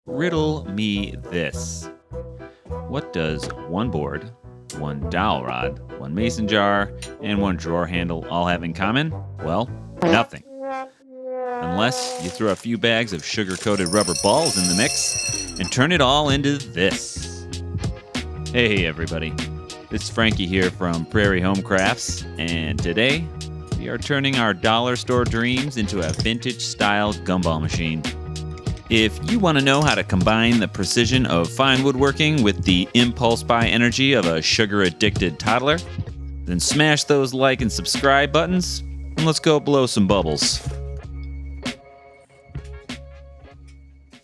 Riddle me this. What does one board, one dowel rod, one mason jar, and one drawer handle all have in common? Well, nothing. Unless you throw a few bags of sugar-coated rubber balls in the mix and turn it all into this. Hey everybody, it's Frankie here from Prairie Home Crafts, and today we are turning our dollar store dreams into a vintage-style gumball machine. If you want to know how to combine the precision of fine woodworking with the impulse buy energy of a sugar-addicted toddler, then smash those like and subscribe buttons, and let's go blow some bubbles.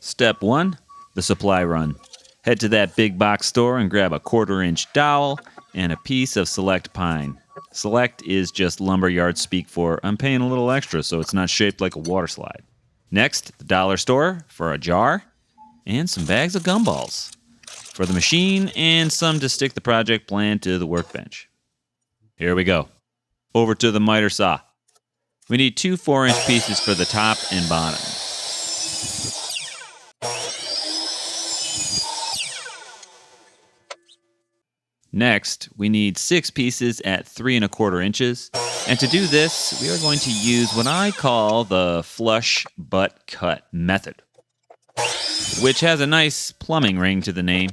Step 1, the supply run. Head to that big box store and grab a 1/4-inch dowel and a piece of select pine. Select is just lumberyard speak for I'm paying a little extra so it's not shaped like a water slide. Next, the dollar store for a jar and some bags of gumballs for the machine and some to stick the project plan to the workbench. Here we go. Over to the miter saw. We need 2 4-inch pieces for the top and bottom. Next, we need 6 pieces at 3 1/4 inches. And to do this, we are going to use what I call the flush butt cut method, which has a nice plumbing ring to the name.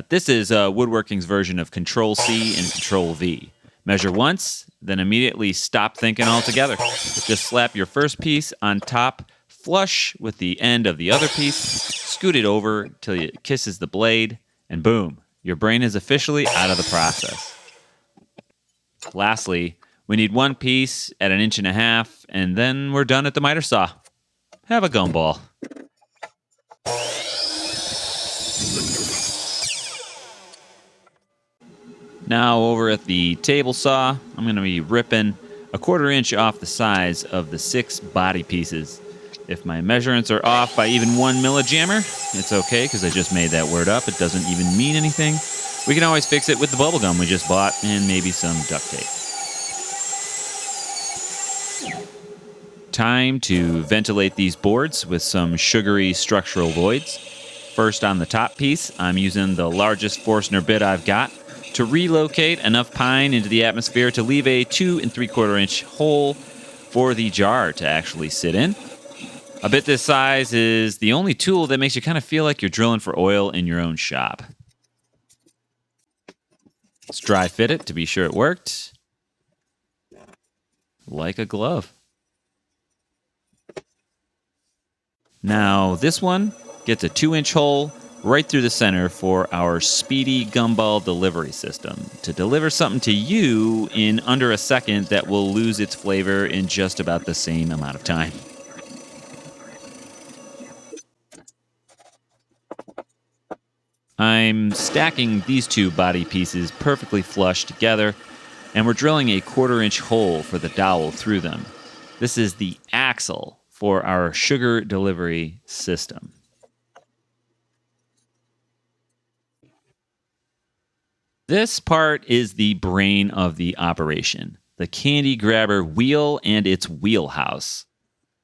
This is Woodworking's version of Control-C and Control-V. Measure once, then immediately stop thinking altogether. Just slap your first piece on top, flush with the end of the other piece, scoot it over till it kisses the blade, and boom, your brain is officially out of the process. Lastly, we need 1 piece at 1.5 inches, and then we're done at the miter saw. Have a gumball. Now over at the table saw, I'm going to be ripping a 1/4 inch off the size of the 6 body pieces. If my measurements are off by even 1 millijammer, it's okay because I just made that word up. It doesn't even mean anything. We can always fix it with the bubble gum we just bought and maybe some duct tape. Time to ventilate these boards with some sugary structural voids. First on the top piece, I'm using the largest Forstner bit I've got to relocate enough pine into the atmosphere to leave a 2 3/4 inch hole for the jar to actually sit in. A bit this size is the only tool that makes you kind of feel like you're drilling for oil in your own shop. Let's dry fit it to be sure it worked. Like a glove. Now, this one gets a 2-inch hole right through the center for our speedy gumball delivery system to deliver something to you in under a second that will lose its flavor in just about the same amount of time. I'm stacking these 2 body pieces perfectly flush together, and we're drilling a 1/4 inch hole for the dowel through them. This is the axle for our sugar delivery system. This part is the brain of the operation, the candy grabber wheel and its wheelhouse.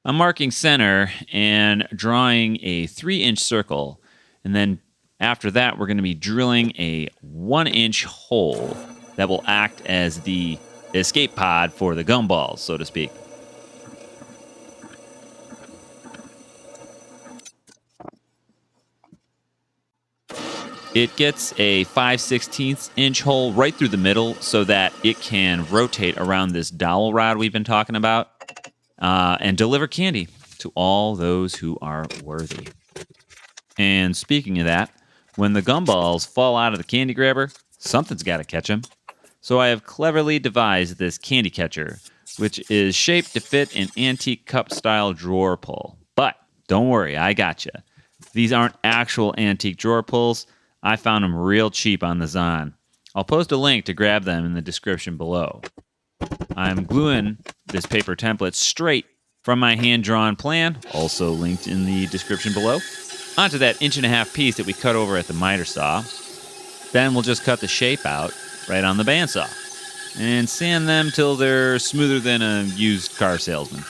I'm marking center and drawing a 3-inch circle, and then after that we're going to be drilling a 1-inch hole that will act as the escape pod for the gumballs, so to speak. It gets a 5/16 inch hole right through the middle so that it can rotate around this dowel rod we've been talking about and deliver candy to all those who are worthy. And speaking of that, when the gumballs fall out of the candy grabber, something's got to catch them. So I have cleverly devised this candy catcher, which is shaped to fit an antique cup-style drawer pull. But don't worry, I gotcha. These aren't actual antique drawer pulls. I found them real cheap on the Zon. I'll post a link to grab them in the description below. I'm gluing this paper template straight from my hand-drawn plan, also linked in the description below, onto that 1.5 inch piece that we cut over at the miter saw. Then we'll just cut the shape out right on the bandsaw and sand them till they're smoother than a used car salesman.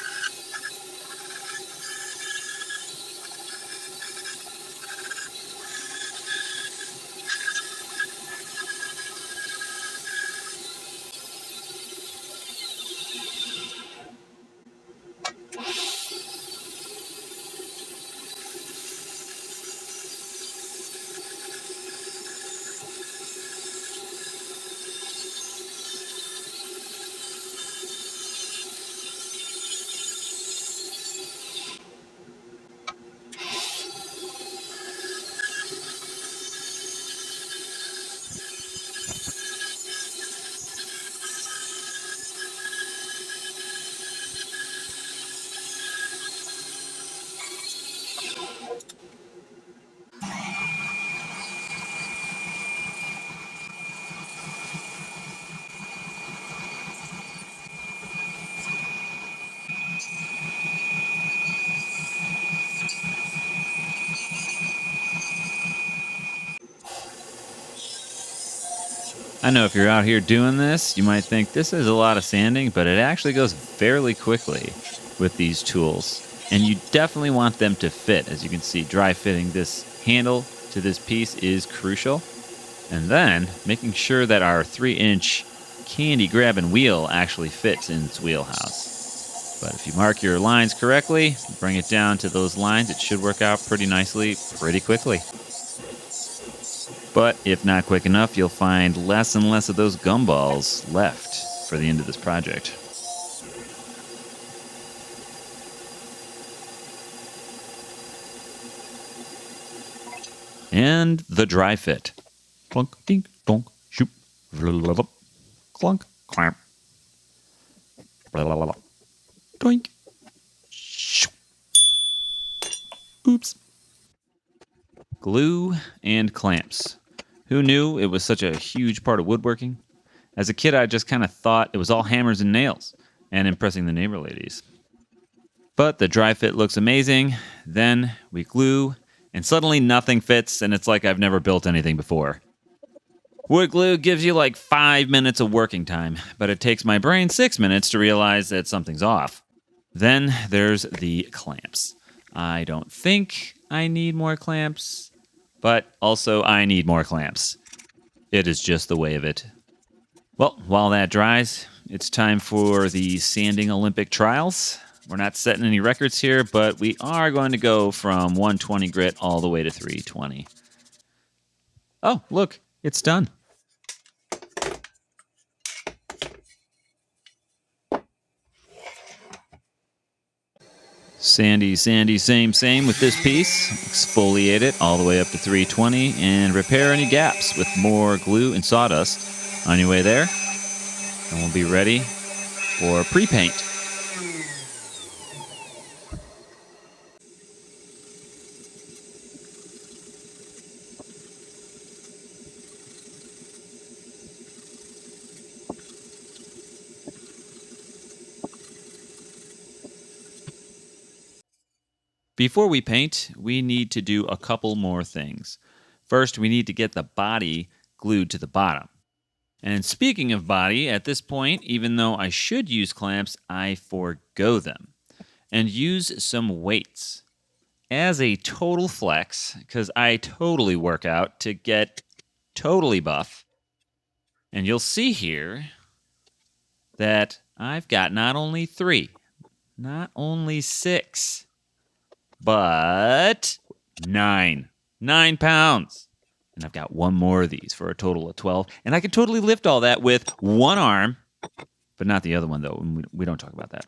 I know if you're out here doing this, you might think this is a lot of sanding, but it actually goes fairly quickly with these tools. And you definitely want them to fit. As you can see, dry fitting this handle to this piece is crucial. And then making sure that our 3-inch candy grabbing wheel actually fits in its wheelhouse. But if you mark your lines correctly, bring it down to those lines, it should work out pretty nicely, pretty quickly. But if not quick enough, you'll find less and less of those gumballs left for the end of this project. And the dry fit. Clunk, dink, donk, shoop, clunk, clamp, doink, shoop. Oops. Glue and clamps. Who knew it was such a huge part of woodworking? As a kid, I just kind of thought it was all hammers and nails and impressing the neighbor ladies. But the dry fit looks amazing. Then we glue, and suddenly nothing fits, and it's like I've never built anything before. Wood glue gives you like 5 minutes of working time, but it takes my brain 6 minutes to realize that something's off. Then there's the clamps. I don't think I need more clamps, but also I need more clamps. It is just the way of it. Well, while that dries, it's time for the sanding Olympic trials. We're not setting any records here, but we are going to go from 120 grit all the way to 320. Oh, look, it's done. Sandy, same with this piece. Exfoliate it all the way up to 320 and repair any gaps with more glue and sawdust on your way there. And we'll be ready for pre-paint. Before we paint, we need to do a couple more things. First, we need to get the body glued to the bottom. And speaking of body, at this point, even though I should use clamps, I forgo them and use some weights as a total flex, because I totally work out to get totally buff. And you'll see here that I've got not only 3, not only 6, but 9 pounds. And I've got one more of these for a total of 12. And I can totally lift all that with one arm, but not the other one, though. We don't talk about that.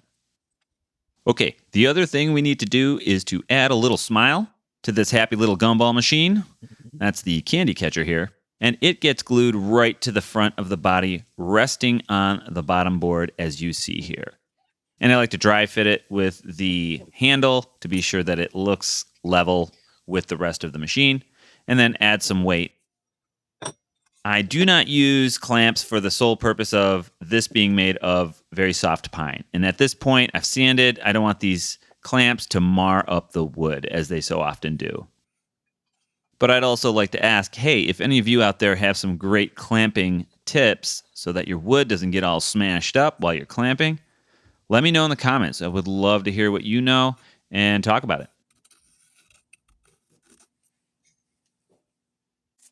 Okay, the other thing we need to do is to add a little smile to this happy little gumball machine. That's the candy catcher here. And it gets glued right to the front of the body, resting on the bottom board, as you see here. And I like to dry fit it with the handle to be sure that it looks level with the rest of the machine, and then add some weight. I do not use clamps for the sole purpose of this being made of very soft pine. And at this point, I've sanded. I don't want these clamps to mar up the wood, as they so often do. But I'd also like to ask, hey, if any of you out there have some great clamping tips so that your wood doesn't get all smashed up while you're clamping, let me know in the comments. I would love to hear what you know and talk about it.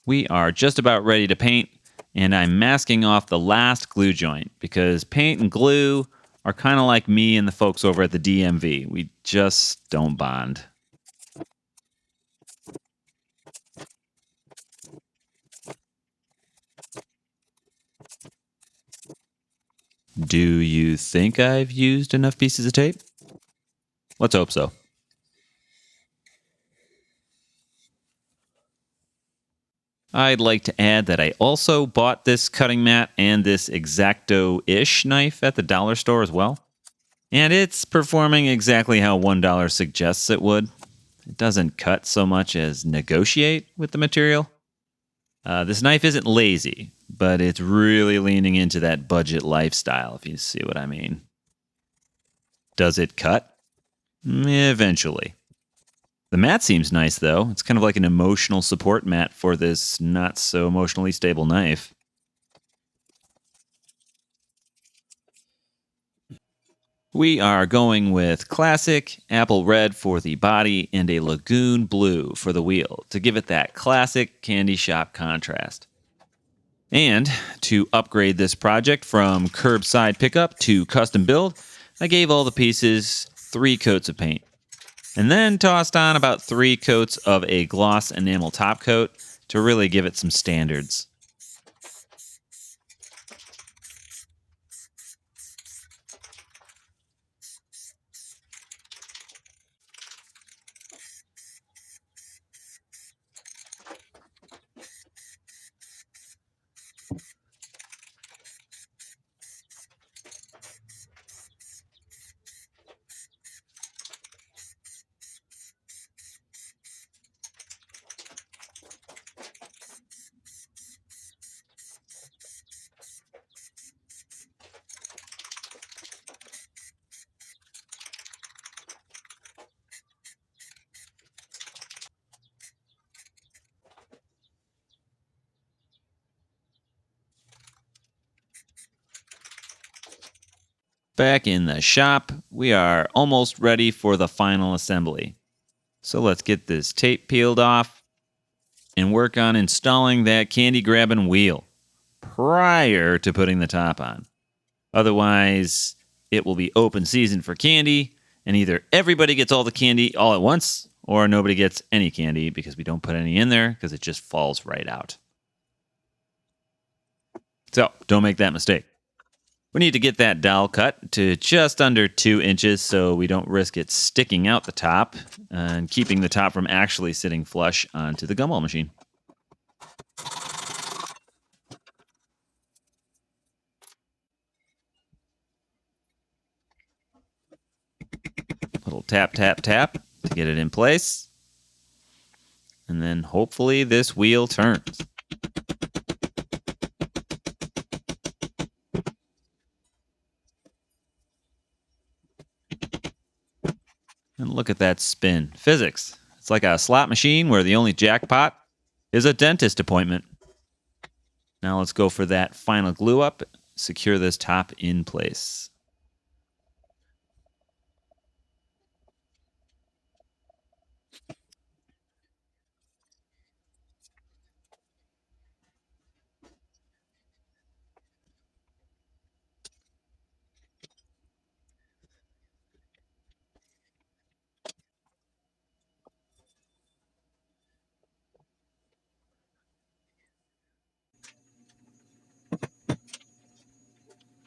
We are just about ready to paint, and I'm masking off the last glue joint because paint and glue are kind of like me and the folks over at the DMV. We just don't bond. Do you think I've used enough pieces of tape? Let's hope so. I'd like to add that I also bought this cutting mat and this X-Acto-ish knife at the dollar store as well. And it's performing exactly how $1 suggests it would. It doesn't cut so much as negotiate with the material. This knife isn't lazy, but it's really leaning into that budget lifestyle, if you see what I mean. Does it cut? Eventually. The mat seems nice, though. It's kind of like an emotional support mat for this not so emotionally stable knife. We are going with classic apple red for the body and a lagoon blue for the wheel to give it that classic candy shop contrast. And to upgrade this project from curbside pickup to custom build, I gave all the pieces 3 coats of paint. And then tossed on about 3 coats of a gloss enamel top coat to really give it some standards. Back in the shop, we are almost ready for the final assembly. So let's get this tape peeled off and work on installing that candy grabbing wheel prior to putting the top on. Otherwise, it will be open season for candy, and either everybody gets all the candy all at once, or nobody gets any candy because we don't put any in there because it just falls right out. So don't make that mistake. We need to get that dowel cut to just under 2 inches so we don't risk it sticking out the top and keeping the top from actually sitting flush onto the gumball machine. Little tap, tap, tap to get it in place. And then hopefully this wheel turns. And look at that spin. Physics. It's like a slot machine where the only jackpot is a dentist appointment. Now let's go for that final glue up. Secure this top in place.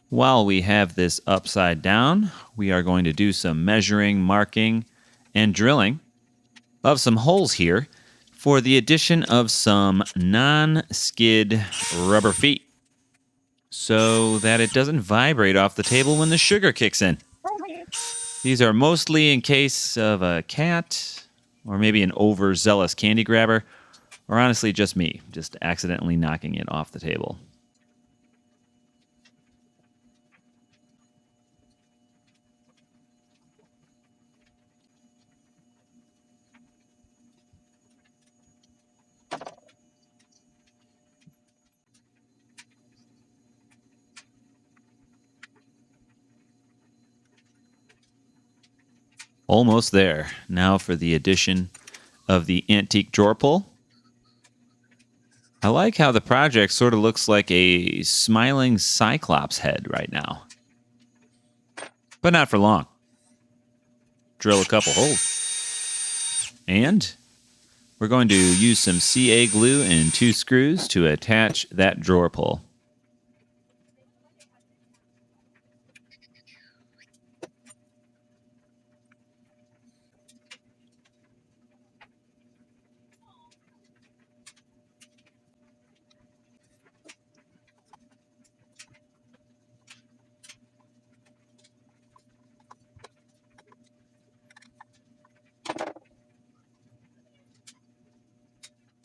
While we have this upside down, we are going to do some measuring, marking, and drilling of some holes here for the addition of some non-skid rubber feet so that it doesn't vibrate off the table when the sugar kicks in. These are mostly in case of a cat or maybe an overzealous candy grabber, or honestly just me, just accidentally knocking it off the table. Almost there. Now for the addition of the antique drawer pull. I like how the project sort of looks like a smiling cyclops head right now. But not for long. Drill a couple holes. And we're going to use some CA glue and 2 screws to attach that drawer pull.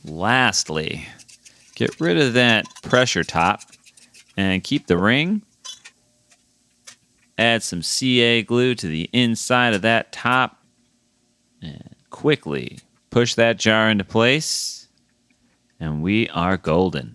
Lastly, get rid of that pressure top and keep the ring. Add some CA glue to the inside of that top and quickly push that jar into place. And we are golden.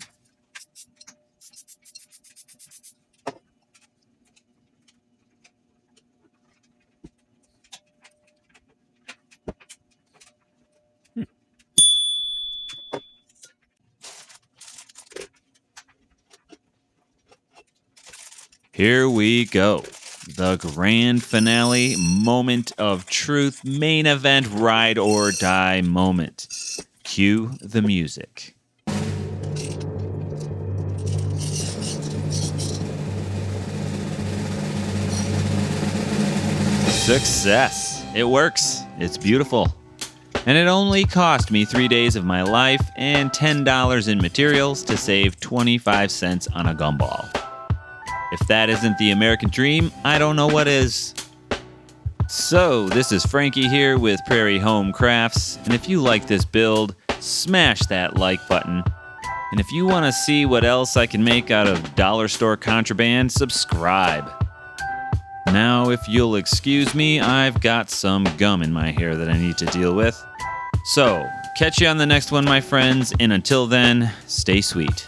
Here we go. The grand finale, moment of truth, main event, ride or die moment. Cue the music. Success. It works. It's beautiful. And it only cost me 3 days of my life and $10 in materials to save 25 cents on a gumball. If that isn't the American dream, I don't know what is. So, this is Frankie here with Prairie Home Crafts, and if you like this build, smash that like button. And if you want to see what else I can make out of dollar store contraband, subscribe. Now, if you'll excuse me, I've got some gum in my hair that I need to deal with. So, catch you on the next one, my friends, and until then, stay sweet.